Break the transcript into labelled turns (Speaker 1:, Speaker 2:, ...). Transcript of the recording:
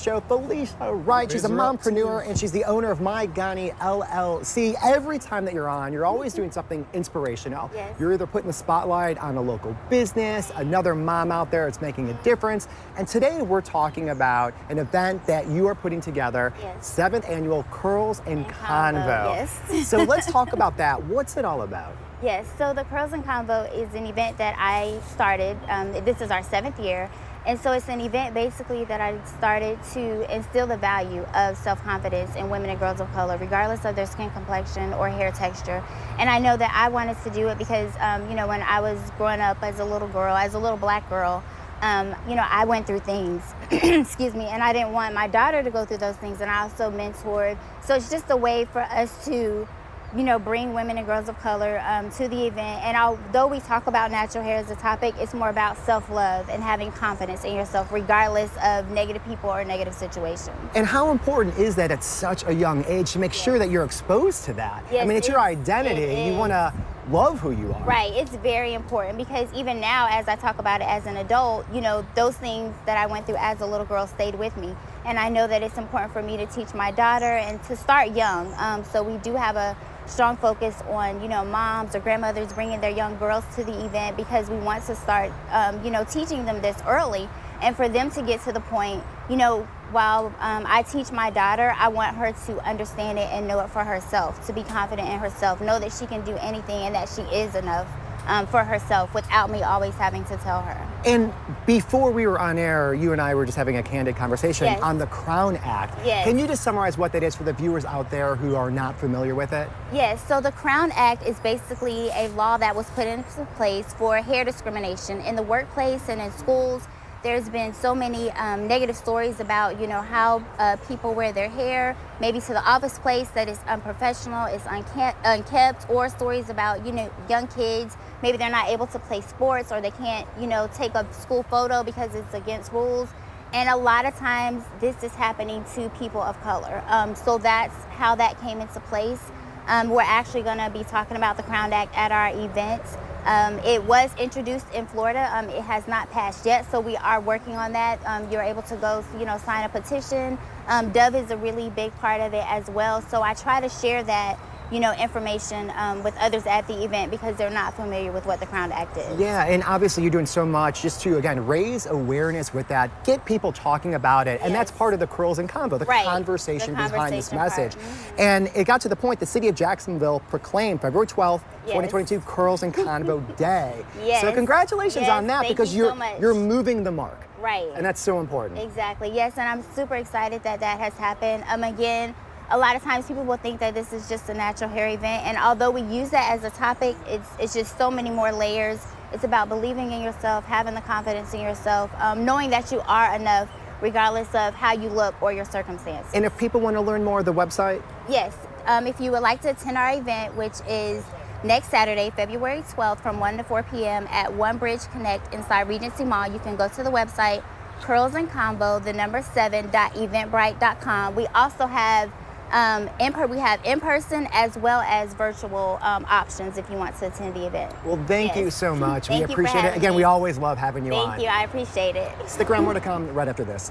Speaker 1: Show Felicia, right? She's a mompreneur and she's the owner of My Ghani LLC. Every time that you're on, you're always doing something inspirational.
Speaker 2: Yes.
Speaker 1: You're either putting the spotlight on a local business, another mom out there that's making a difference. And today we're talking about an event that you are putting together,
Speaker 2: Yes.
Speaker 1: 7th annual Curls and Convo.
Speaker 2: Yes.
Speaker 1: So let's talk about that. What's it all about?
Speaker 2: Yes, so the Curls and Convo is an event that I started. This is our 7th year. And so it's an event basically that I started to instill the value of self-confidence in women and girls of color, regardless of their skin complexion or hair texture. And I know that I wanted to do it because, when I was growing up as a little girl, as a little black girl, I went through things, excuse me, and I didn't want my daughter to go through those things. And I also mentored. So it's just a way for us to bring women and girls of color to the event. And although we talk about natural hair as a topic, it's more about self-love and having confidence in yourself, regardless of negative people or negative situations.
Speaker 1: And how important is that at such a young age to make sure that you're exposed to that?
Speaker 2: Yes,
Speaker 1: I mean, it's your identity. You want to love who you are.
Speaker 2: Right, it's very important because even now, as I talk about it as an adult, those things that I went through as a little girl stayed with me. And I know that it's important for me to teach my daughter and to start young. So we do have a strong focus on, moms or grandmothers bringing their young girls to the event because we want to start, teaching them this early and for them to get to the point, while I teach my daughter, I want her to understand it and know it for herself, to be confident in herself, know that she can do anything and that she is enough for herself without me always having to tell her.
Speaker 1: And before we were on air, you and I were just having a candid conversation
Speaker 2: Yes.
Speaker 1: on the Crown Act.
Speaker 2: Yes.
Speaker 1: Can you just summarize what that is for the viewers out there who are not familiar with it?
Speaker 2: Yes, so the Crown Act is basically a law that was put into place for hair discrimination in the workplace and in schools. There's been so many negative stories about, how people wear their hair, maybe to the office place that is unprofessional, is unkept, or stories about, young kids, maybe they're not able to play sports or they can't, take a school photo because it's against rules. And a lot of times this is happening to people of color. So that's how that came into place. We're actually going to be talking about the Crown Act at our event. It was introduced in Florida. It has not passed yet, so we are working on that. You're able to go, sign a petition. Dove is a really big part of it as well. So I try to share that, information with others at the event because they're not familiar with what the Crown Act is.
Speaker 1: Yeah, and obviously you're doing so much just to, again, raise awareness with that, get people talking about it, and that's part of the Curls and Convo, the conversation behind this message. And it got to the point the city of Jacksonville proclaimed February 12th, 2022 Curls and Convo Day.
Speaker 2: Yes.
Speaker 1: So congratulations on that because
Speaker 2: you so much.
Speaker 1: You're moving the mark.
Speaker 2: Right.
Speaker 1: And that's so important.
Speaker 2: Exactly, yes, and I'm super excited that that has happened. Again, a lot of times people will think that this is just a natural hair event, and although we use that as a topic, it's just so many more layers. It's about believing in yourself, having the confidence in yourself, knowing that you are enough regardless of how you look or your circumstances.
Speaker 1: And if people want to learn more, the website?
Speaker 2: Yes, if you would like to attend our event, which is next Saturday, February 12th from 1 to 4 p.m. at One Bridge Connect inside Regency Mall, you can go to the website, Curls and Convo, 7.eventbrite.com. We also have we have in-person as well as virtual options if you want to attend the event.
Speaker 1: Well, thank you so much.
Speaker 2: Thank
Speaker 1: We appreciate it. Again, we always love having you on.
Speaker 2: Thank you. I appreciate it.
Speaker 1: Stick around, more to come right after this.